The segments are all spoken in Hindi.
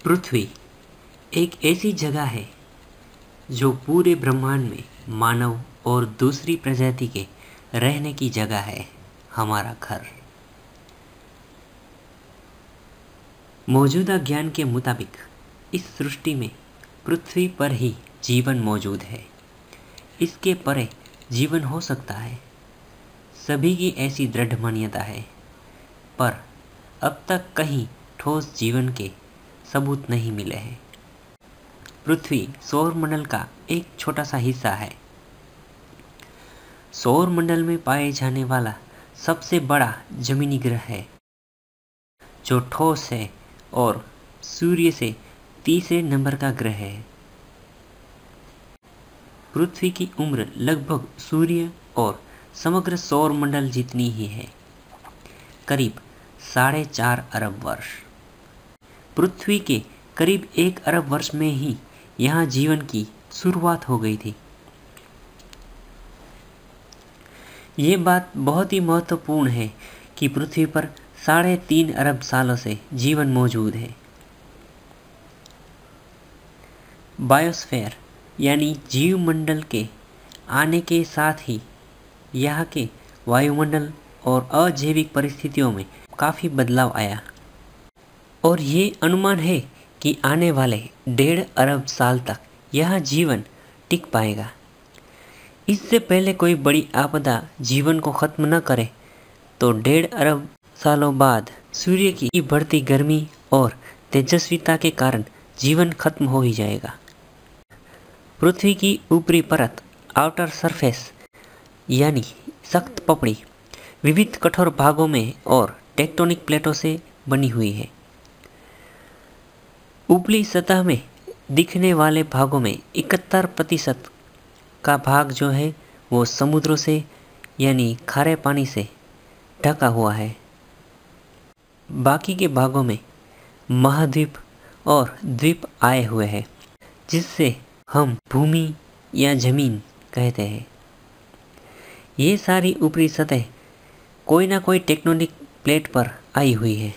पृथ्वी एक ऐसी जगह है जो पूरे ब्रह्मांड में मानव और दूसरी प्रजाति के रहने की जगह है, हमारा घर। मौजूदा ज्ञान के मुताबिक इस सृष्टि में पृथ्वी पर ही जीवन मौजूद है। इसके परे जीवन हो सकता है, सभी की ऐसी दृढ़ मान्यता है, पर अब तक कहीं ठोस जीवन के सबूत नहीं मिले हैं। पृथ्वी सौरमंडल का एक छोटा सा हिस्सा है। सौरमंडल में पाए जाने वाला सबसे बड़ा जमीनी ग्रह है जो ठोस है और सूर्य से तीसरे नंबर का ग्रह है। पृथ्वी की उम्र लगभग सूर्य और समग्र सौरमंडल जितनी ही है, करीब 4.5 अरब वर्ष। पृथ्वी के करीब 1 अरब वर्ष में ही यहाँ जीवन की शुरुआत हो गई थी। ये बात बहुत ही महत्वपूर्ण है कि पृथ्वी पर 3.5 अरब सालों से जीवन मौजूद है। बायोस्फीयर यानी जीवमंडल के आने के साथ ही यहाँ के वायुमंडल और अजैविक परिस्थितियों में काफ़ी बदलाव आया और ये अनुमान है कि आने वाले 1.5 अरब साल तक यह जीवन टिक पाएगा। इससे पहले कोई बड़ी आपदा जीवन को ख़त्म न करे तो 1.5 अरब सालों बाद सूर्य की बढ़ती गर्मी और तेजस्विता के कारण जीवन खत्म हो ही जाएगा। पृथ्वी की ऊपरी परत आउटर सरफेस यानी सख्त पपड़ी विविध कठोर भागों में और टेक्टोनिक प्लेटों से बनी हुई है। ऊपरी सतह में दिखने वाले भागों में 71% का भाग जो है वो समुद्रों से यानी खारे पानी से ढका हुआ है। बाकी के भागों में महाद्वीप और द्वीप आए हुए हैं, जिससे हम भूमि या जमीन कहते हैं। ये सारी ऊपरी सतह कोई ना कोई टेक्टोनिक प्लेट पर आई हुई है।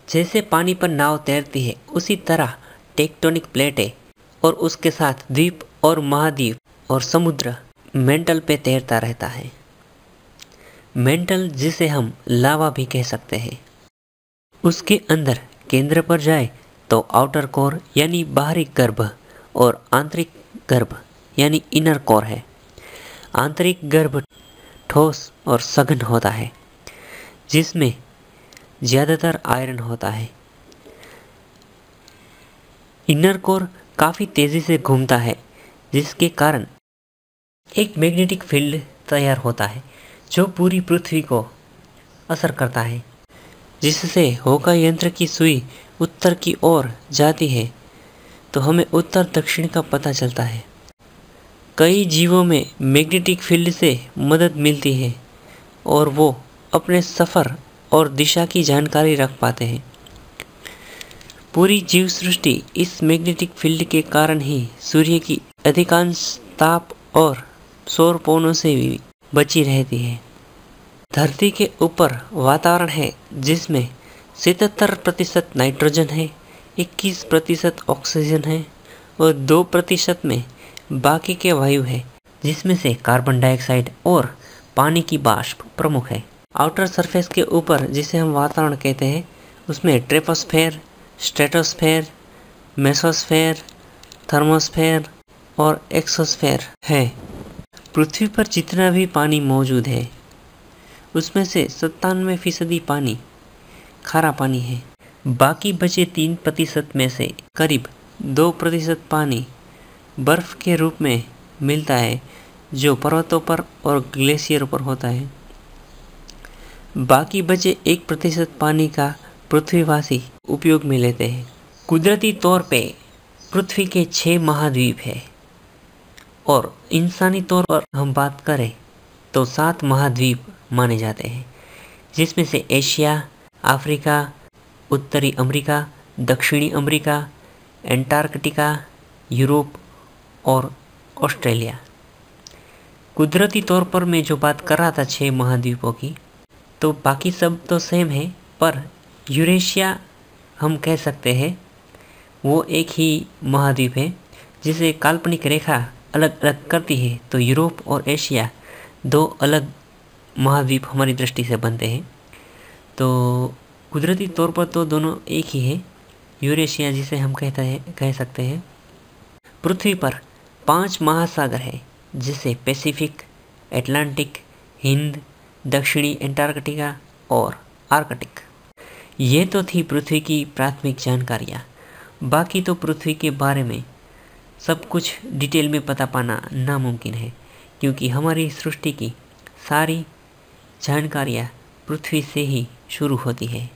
जैसे पानी पर नाव तैरती है, उसी तरह टेक्टोनिक प्लेटें और उसके साथ द्वीप और महाद्वीप और समुद्र मेंटल पे तैरता रहता है। मेंटल जिसे हम लावा भी कह सकते हैं। उसके अंदर केंद्र पर जाए तो आउटर कोर यानी बाहरी गर्भ और आंतरिक गर्भ यानी इनर कोर है। आंतरिक गर्भ ठोस और सघन होता है, जिसमें ज़्यादातर आयरन होता है। इनर कोर काफ़ी तेज़ी से घूमता है, जिसके कारण एक मैग्नेटिक फील्ड तैयार होता है जो पूरी पृथ्वी को असर करता है, जिससे होका यंत्र की सुई उत्तर की ओर जाती है तो हमें उत्तर दक्षिण का पता चलता है। कई जीवों में मैग्नेटिक फील्ड से मदद मिलती है और वो अपने सफ़र और दिशा की जानकारी रख पाते हैं। पूरी जीव सृष्टि इस मैग्नेटिक फील्ड के कारण ही सूर्य की अधिकांश ताप और सौर पवनों से भी बची रहती है। धरती के ऊपर वातावरण है जिसमें 77% नाइट्रोजन है, 21% ऑक्सीजन है और 2% में बाकी के वायु है, जिसमें से कार्बन डाइऑक्साइड और पानी की वाष्प प्रमुख है। आउटर सरफेस के ऊपर जिसे हम वातावरण कहते हैं, उसमें ट्रोपोस्फेयर, स्ट्रेटोस्फेयर, मेसोस्फेयर, थर्मोस्फेयर और एक्सोस्फेयर है। पृथ्वी पर जितना भी पानी मौजूद है, उसमें से 97% पानी खारा पानी है। बाकी बचे 3% में से करीब 2% पानी बर्फ़ के रूप में मिलता है, जो पर्वतों पर और ग्लेशियरों पर होता है। बाकी बचे 1% पानी का पृथ्वीवासी उपयोग में लेते हैं। कुदरती तौर पे पृथ्वी के 6 महाद्वीप है और इंसानी तौर पर हम बात करें तो 7 महाद्वीप माने जाते हैं, जिसमें से एशिया, अफ्रीका, उत्तरी अमेरिका, दक्षिणी अमेरिका, एंटार्कटिका, यूरोप और ऑस्ट्रेलिया। कुदरती तौर पर मैं जो बात कर रहा था 6 महाद्वीपों की, तो बाकी सब तो सेम है, पर यूरेशिया हम कह सकते हैं वो एक ही महाद्वीप है जिसे काल्पनिक रेखा अलग अलग करती है, तो यूरोप और एशिया दो अलग महाद्वीप हमारी दृष्टि से बनते हैं। तो कुदरती तौर पर तो दोनों एक ही है, यूरेशिया जिसे हम कह सकते हैं। पृथ्वी पर 5 महासागर है, जिसे पैसिफिक, अटलांटिक, हिंद, दक्षिणी अंटार्कटिका और आर्कटिक। ये तो थी पृथ्वी की प्राथमिक जानकारियाँ। बाकी तो पृथ्वी के बारे में सब कुछ डिटेल में पता पाना नामुमकिन है, क्योंकि हमारी सृष्टि की सारी जानकारियाँ पृथ्वी से ही शुरू होती है।